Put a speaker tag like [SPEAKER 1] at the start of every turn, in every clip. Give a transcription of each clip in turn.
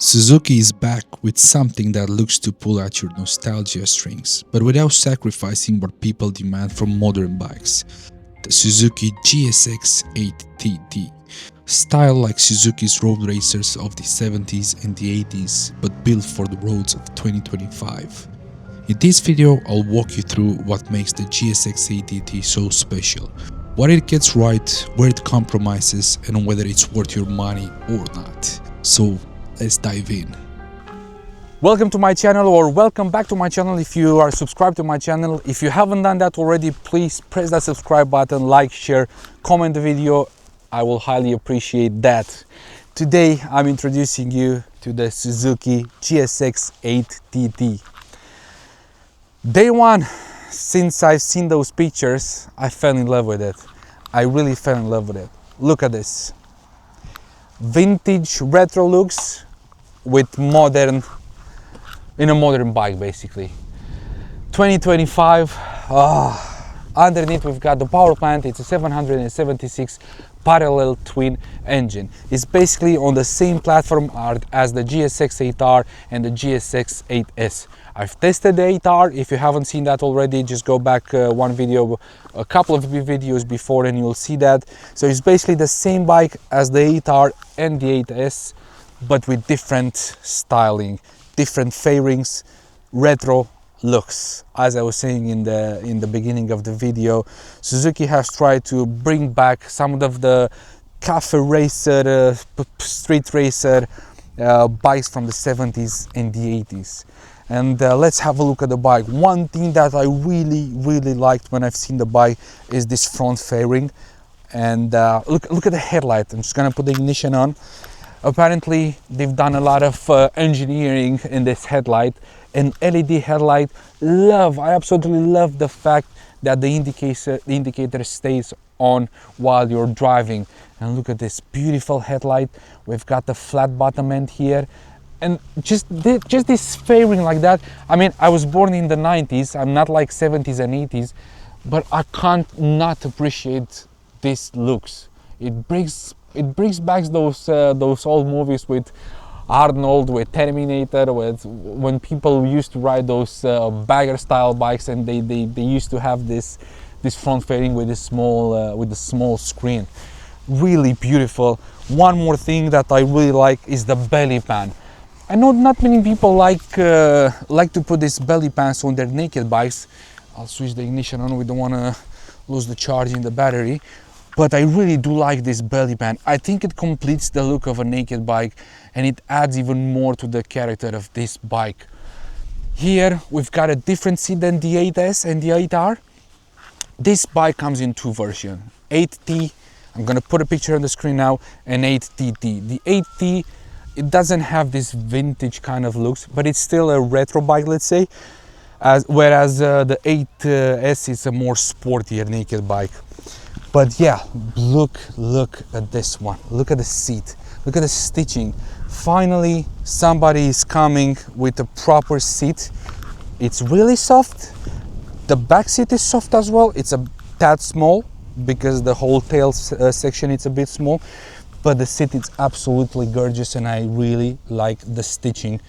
[SPEAKER 1] Suzuki is back with something that looks to pull at your nostalgia strings, but without sacrificing what people demand from modern bikes. The Suzuki GSX-8TT. Styled like Suzuki's road racers of the 70s and the 80s, but built for the roads of 2025. In this video, I'll walk you through what makes the GSX-8TT so special, what it gets right, where it compromises, and whether it's worth your money or not. So let's dive in.
[SPEAKER 2] Welcome to my channel, or welcome back to my channel if you are subscribed to my channel. If you haven't done that already, please press that subscribe button, like, share, comment the video. I will highly appreciate that. Today I'm introducing you to the Suzuki GSX-8TT. Day one, since I've seen those pictures, I fell in love with it. I really fell in love with it. Look at this. Vintage retro looks with modern, in a modern bike basically. 2025. Underneath we've got the power plant. It's a 776 parallel twin engine. It's basically on the same platform as the GSX-8R and the GSX-8S. I've tested the 8R. If you haven't seen that already, just go back one video, a couple of videos before, and you'll see that. So it's basically the same bike as the 8R and the 8S, but with different styling, different fairings, retro looks. As I was saying in the beginning of the video, Suzuki has tried to bring back some of the cafe racer, street racer bikes from the 70s and the 80s. And let's have a look at the bike. One thing that I really liked when I've seen the bike is this front fairing. And look at the headlight. I'm just gonna put the ignition on. Apparently they've done a lot of engineering in this headlight. An LED headlight. I absolutely love the fact that the indicator stays on while you're driving. And look at this beautiful headlight. We've got the flat bottom end here, and just this fairing like that. I mean, I was born in the 90s. I'm not like 70s and 80s, but I can't not appreciate these looks. It brings back those old movies with Arnold, with Terminator, with when people used to ride those bagger style bikes, and they used to have this front fairing with the small screen. Really beautiful. One more thing that I really like is the belly pan. I know not many people like to put these belly pans on their naked bikes. I'll switch the ignition on. We don't want to lose the charge in the battery. But I really do like this belly pan. I think it completes the look of a naked bike, and it adds even more to the character of this bike. Here we've got a different seat than the 8S and the 8R. This bike comes in two versions, 8T, I'm gonna put a picture on the screen now, and 8TT. The 8T, it doesn't have this vintage kind of looks, but it's still a retro bike, let's say, whereas the 8S is a more sportier naked bike. But yeah, look at this one. Look at the seat. Look at the stitching. Finally, somebody is coming with a proper seat. It's really soft. The back seat is soft as well. It's a tad small because the whole tail section is a bit small. But the seat is absolutely gorgeous, and I really like the stitching.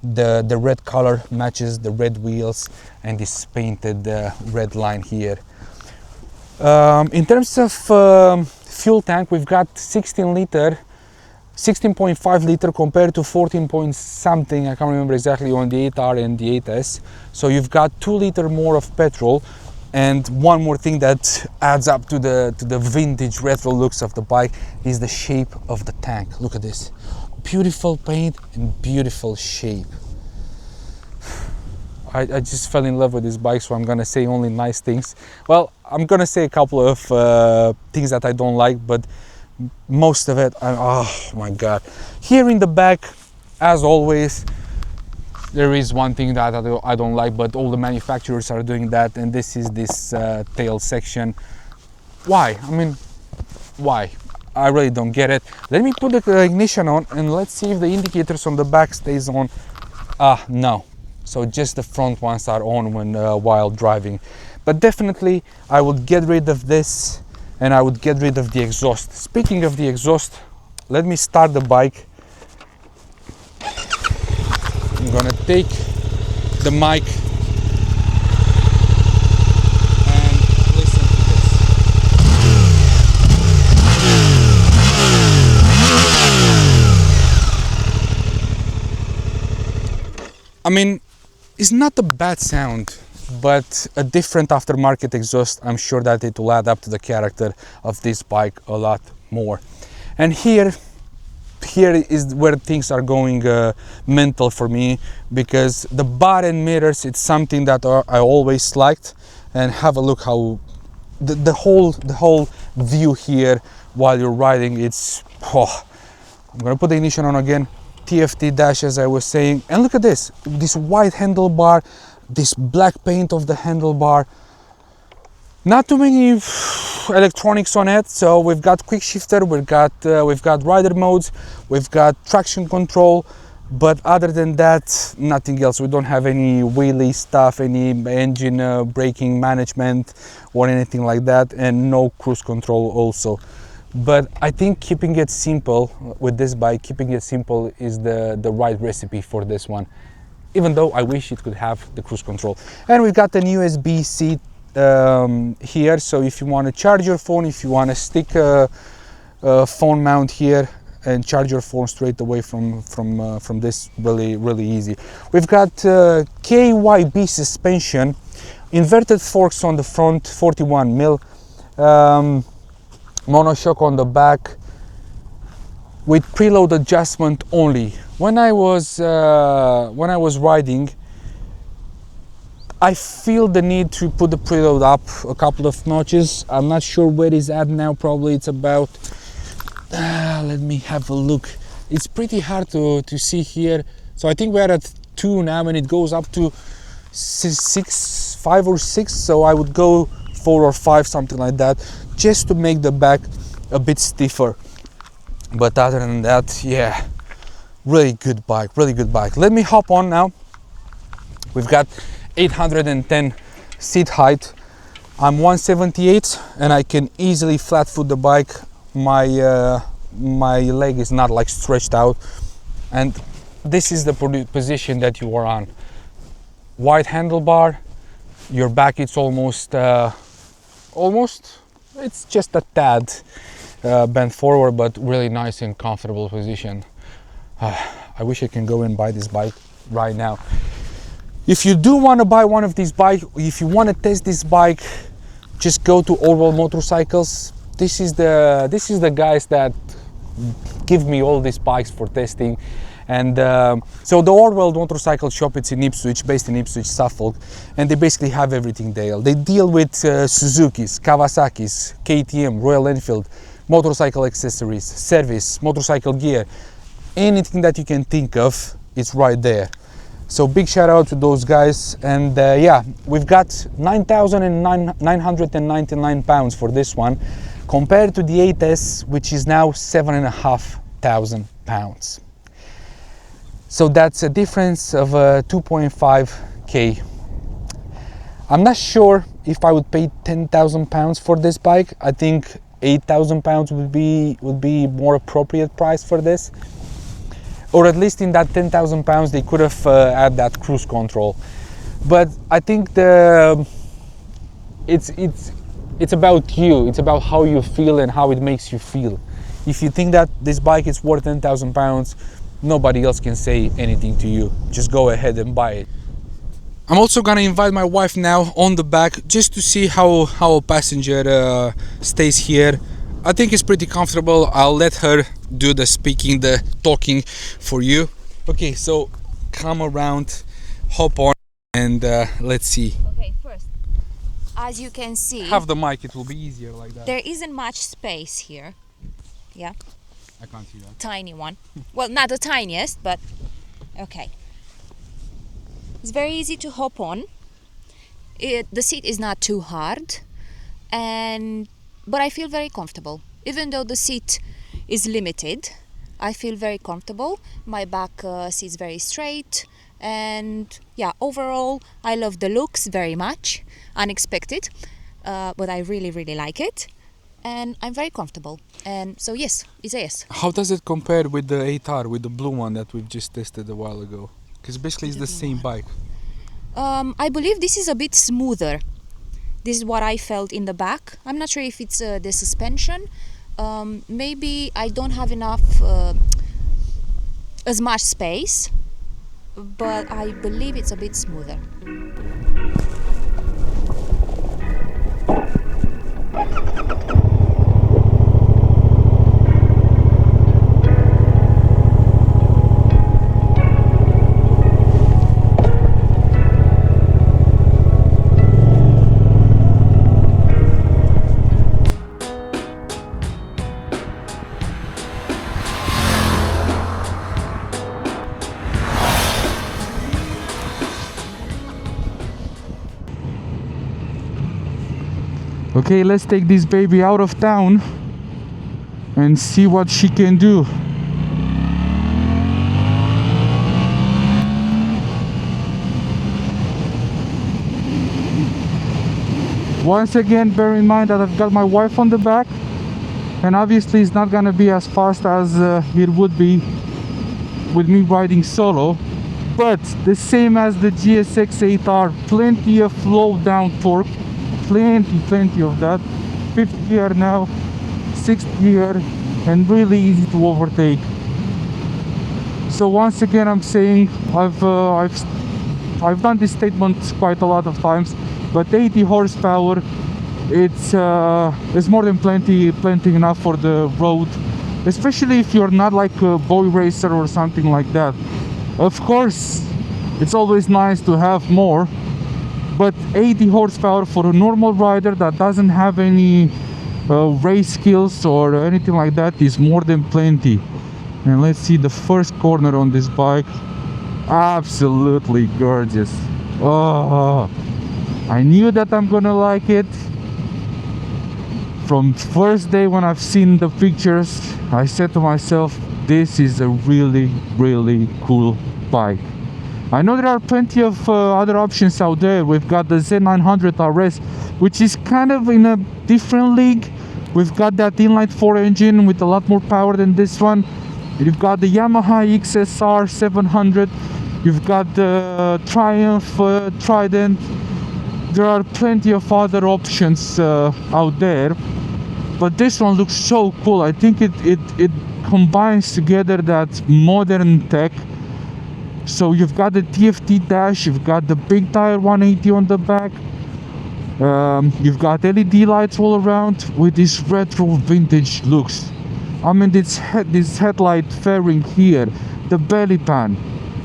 [SPEAKER 2] The red color matches the red wheels and this painted red line here. In terms of fuel tank, we've got 16.5 liter compared to 14 point something, I can't remember exactly, on the 8R and the 8S. So you've got 2 liter more of petrol. And one more thing that adds up to the vintage retro looks of the bike is the shape of the tank. Look at this. Beautiful paint and beautiful shape. I just fell in love with this bike, so I'm gonna say only nice things. Well, I'm gonna say a couple of things that I don't like, but most of it, oh my god. Here in the back, as always, there is one thing that I don't like, but all the manufacturers are doing that, and this is this tail section. Why? I mean, why? I really don't get it. Let me put the ignition on and let's see if the indicators on the back stays on. No. So just the front ones are on when while driving. But definitely I would get rid of this, and I would get rid of the exhaust. Speaking of the exhaust, let me start the bike take the mic and listen to this. I mean, it's not a bad sound, but a different aftermarket exhaust, I'm sure that it will add up to the character of this bike a lot more. And here is where things are going mental for me, because the button mirrors, it's something that I always liked. And have a look how the whole view here while you're riding, it's I'm gonna put the ignition on again. TFT dash, as I was saying, and look at this white handlebar, this black paint of the handlebar. Not too many electronics on it, so we've got quick shifter, we've got rider modes, we've got traction control, but other than that, nothing else. We don't have any wheelie stuff, any engine braking management or anything like that, and no cruise control also. But I think keeping it simple with this bike, keeping it simple is the right recipe for this one, even though I wish it could have the cruise control. And we've got an USB-C here, so if you want to charge your phone, if you want to stick a phone mount here and charge your phone straight away from this, really easy. We've got KYB suspension, inverted forks on the front, 41 mil, monoshock on the back with preload adjustment only. When I was riding, I feel the need to put the preload up a couple of notches. I'm not sure where it's at now. Probably it's about let me have a look. It's pretty hard to see here, so I think we're at 2 now, and it goes up to 5 or 6, so I would go 4 or 5, something like that, just to make the back a bit stiffer. But other than that, yeah, really good bike. Let me hop on now. We've got 810 seat height. I'm 178 and I can easily flat foot the bike. My leg is not like stretched out, and this is the position that you are on. Wide handlebar, your back is almost it's just a tad bent forward, but really nice and comfortable position. I wish I can go and buy this bike right now. If you do want to buy one of these bikes, if you want to test this bike, just go to Orwell Motorcycles. This is the guys that give me all these bikes for testing. And so the Orwell Motorcycle Shop, it's in Ipswich, based in Ipswich, Suffolk, and they basically have everything there. They deal with Suzuki's, Kawasaki's, KTM, Royal Enfield, motorcycle accessories, service, motorcycle gear, anything that you can think of, it's right there. So big shout out to those guys. And yeah, we've got 9,999 pounds for this one, compared to the 8S, which is now 7,500 pounds. So that's a difference of 2.5k. I'm not sure if I would pay 10,000 pounds for this bike. I think 8,000 pounds would be more appropriate price for this. Or at least in that 10,000 pounds, they could have had that cruise control. But I think it's about you. It's about how you feel and how it makes you feel. If you think that this bike is worth 10,000 pounds, nobody else can say anything to you. Just go ahead and buy it. I'm also gonna invite my wife now on the back, just to see how a passenger stays here. I think it's pretty comfortable. I'll let her do the speaking, the talking for you. Okay, so come around, hop on, and let's see.
[SPEAKER 3] Okay, first, as you can see,
[SPEAKER 2] Have the mic, it will be easier like that.
[SPEAKER 3] there isn't much space here. Yeah,
[SPEAKER 2] I can't see that.
[SPEAKER 3] tiny one. Well, not the tiniest, but okay. It's very easy to hop on. The seat is not too hard, but I feel very comfortable. Even though the seat is limited, I feel very comfortable. My back sits very straight, and yeah, overall, I love the looks very much. Unexpected, but I really like it, and I'm very comfortable. And so yes, it's a yes.
[SPEAKER 2] How does it compare with the 8R, with the blue one that we've just tested a while ago? Because basically it's the same bike.
[SPEAKER 3] I believe this is a bit smoother. This is what I felt in the back. I'm not sure if it's the suspension. Maybe I don't have enough as much space, but I believe it's a bit smoother.
[SPEAKER 2] Okay, let's take this baby out of town and see what she can do. Once again, bear in mind that I've got my wife on the back, and obviously it's not gonna be as fast as it would be with me riding solo, but the same as the GSX-8R, plenty of low down torque, plenty of that. Fifth gear now, sixth gear, and really easy to overtake. So once again, I'm saying I've done this statement quite a lot of times, but 80 horsepower, it's more than plenty enough for the road, especially if you're not like a boy racer or something like that. Of course, it's always nice to have more, but 80 horsepower for a normal rider that doesn't have any race skills or anything like that is more than plenty. And let's see the first corner on this bike. Absolutely gorgeous. Oh, I knew that I'm gonna like it. From first day when I've seen the pictures, I said to myself, this is a really cool bike. I know there are plenty of other options out there. We've got the Z900 RS, which is kind of in a different league. We've got that inline-4 engine with a lot more power than this one. You've got the Yamaha XSR 700. You've got the Triumph Trident. There are plenty of other options out there, but this one looks so cool. I think it combines together that modern tech. So you've got the TFT dash, you've got the big tire 180 on the back, you've got LED lights all around with this retro vintage looks. I mean, this headlight fairing here, the belly pan.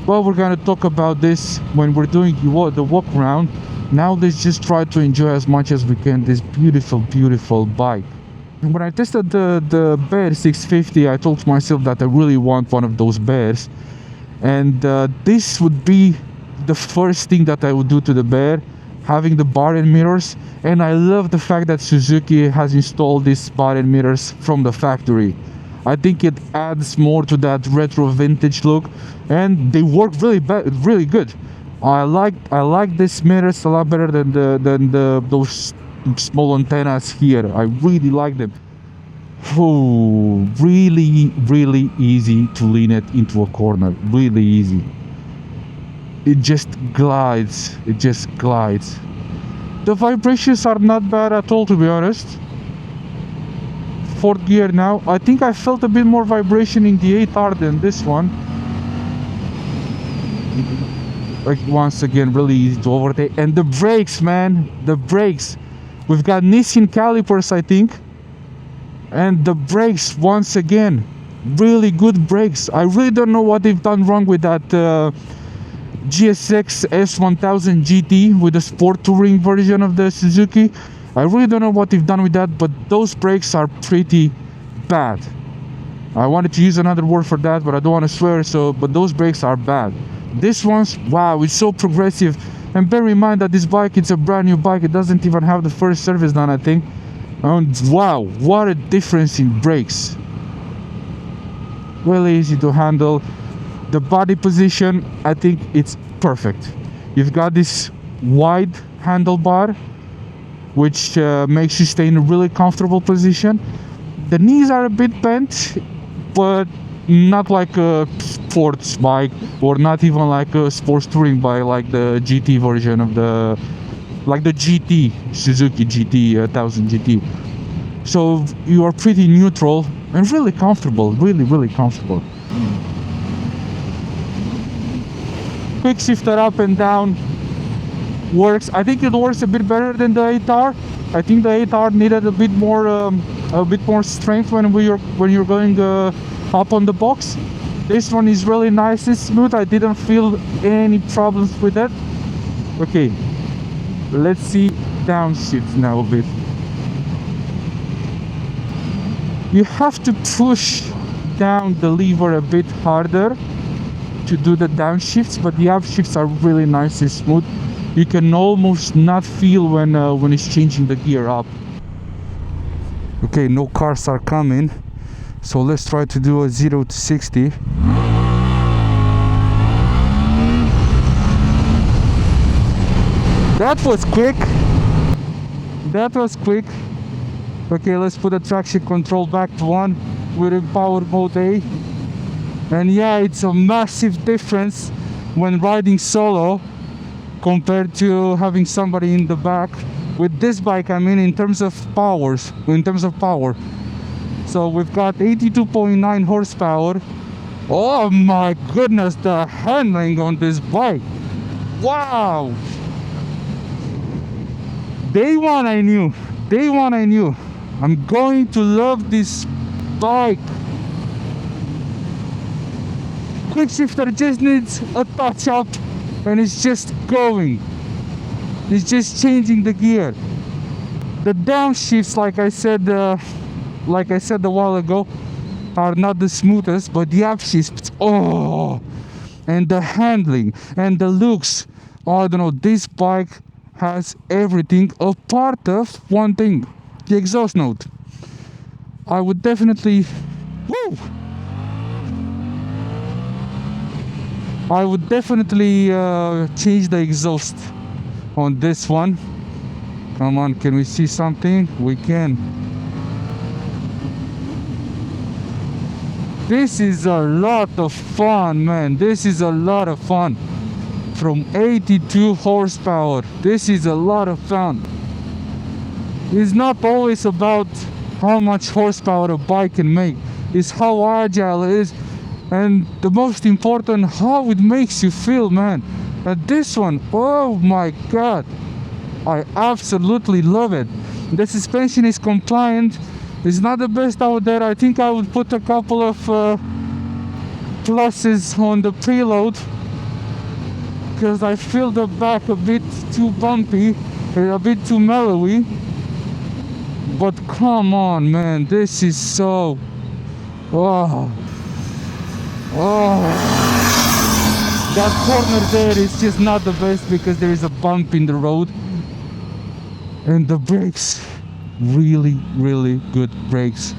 [SPEAKER 2] Well, we're gonna talk about this when we're doing the walk around. Now let's just try to enjoy as much as we can this beautiful bike. When I tested the Bear 650, I told myself that I really want one of those Bears. And this would be the first thing that I would do to the Bear, having the bar and mirrors. And I love the fact that Suzuki has installed these bar and mirrors from the factory. I think it adds more to that retro vintage look, and they work really good. I like these mirrors a lot better than those small antennas here. I really like them. Oh, really easy to lean it into a corner. Really easy. It just glides. The vibrations are not bad at all, to be honest. Fourth gear now. I think I felt a bit more vibration in the 8R than this one. Like, once again, really easy to overtake. And the brakes, man, the brakes. We've got Nissin calipers, I think. And the brakes, once again, really good brakes. I really don't know what they've done wrong with that GSX-1000 GT with the sport touring version of the Suzuki. I really don't know what they've done with that, but those brakes are pretty bad. I wanted to use another word for that, but I don't want to swear, but those brakes are bad. This one's, wow, it's so progressive. And bear in mind that this bike, it's a brand new bike. It doesn't even have the first service done, I think. And wow, what a difference in brakes. Really easy to handle. The body position, I think it's perfect. You've got this wide handlebar, which makes you stay in a really comfortable position. The knees are a bit bent, but
[SPEAKER 4] not like a sports bike, or not even like a sports touring bike, like the GT version of the, like the GT, Suzuki GT 1000 GT. So you are pretty neutral and really comfortable, really comfortable. Quick shifter up and down works. I think it works a bit better than the 8R. I think the 8R needed a bit more strength when you're going up on the box. This one is really nice and smooth. I didn't feel any problems with it. Okay, let's see downshift now a bit. You have to push down the lever a bit harder to do the downshifts, but the upshifts are really nice and smooth. You can almost not feel when it's changing the gear up. Okay, no cars are coming, so let's try to do a 0 to 60. That was quick. That was quick. Okay, let's put the traction control back to 1. We're in power mode A. And yeah, it's a massive difference when riding solo compared to having somebody in the back. With this bike, I mean, in terms of power. So we've got 82.9 horsepower. Oh my goodness, the handling on this bike. Wow. Day one I knew. I'm going to love this bike. Quick shifter just needs a touch up and it's just going. It's just changing the gear. The downshifts, like I said a while ago, are not the smoothest, but the upshifts, oh, and the handling and the looks, oh, I don't know, this bike has everything apart of one thing, the exhaust note. I would definitely, change the exhaust on this one. Come on, can we see something? We can. This is a lot of fun, man. This is a lot of fun. From 82 horsepower, this is a lot of fun. It's not always about how much horsepower a bike can make. It's how agile it is, and the most important, how it makes you feel, man. And this one, oh my god, I absolutely love it. The suspension is compliant. It's not the best out there. I think I would put a couple of pluses on the preload, because I feel the back a bit too bumpy, a bit too mellowy. But come on, man, this is so, oh, that corner there is just not the best because there is a bump in the road. And the brakes, really good brakes.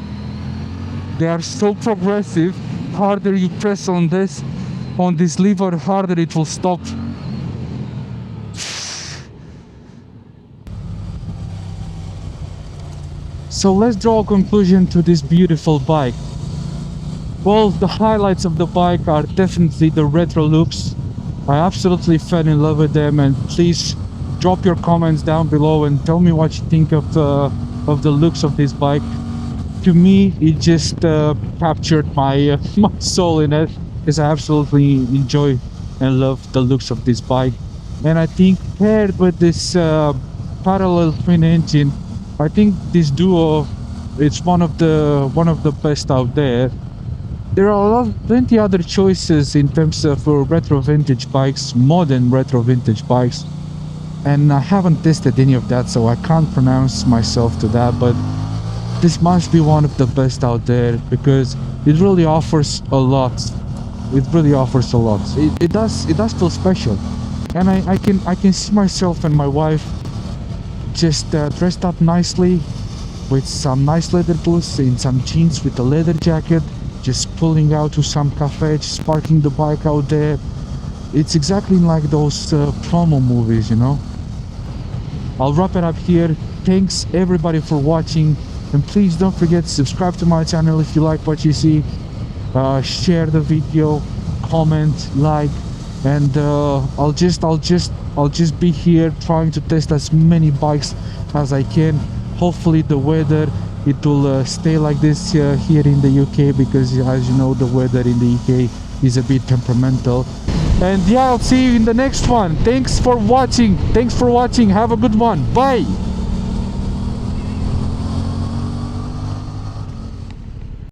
[SPEAKER 4] They are so progressive. Harder you press on this lever, harder it will stop. So let's draw a conclusion to this beautiful bike. Well, the highlights of the bike are definitely the retro looks. I absolutely fell in love with them, and please drop your comments down below and tell me what you think of the looks of this bike. To me, it just captured my my soul in it, because I absolutely enjoy and love the looks of this bike. And I think paired with this parallel twin engine, I think this duo, it's one of the best out there. There are plenty other choices in terms of retro vintage bikes, modern retro vintage bikes, and I haven't tested any of that, so I can't pronounce myself to that, but this must be one of the best out there, because it really offers a lot. It really offers a lot. It does feel special, and I can see myself and my wife just dressed up nicely with some nice leather boots and some jeans with a leather jacket, just pulling out to some cafe, just parking the bike out there. It's exactly like those promo movies, you know. I'll wrap it up here. Thanks everybody for watching, and please don't forget to subscribe to my channel if you like what you see. share the video, comment, like, and I'll just be here trying to test as many bikes as I can. Hopefully the weather, it will stay like this here in the UK, because as you know, the weather in the UK is a bit temperamental. And yeah, I'll see you in the next one. Thanks for watching. Have a good one. Bye.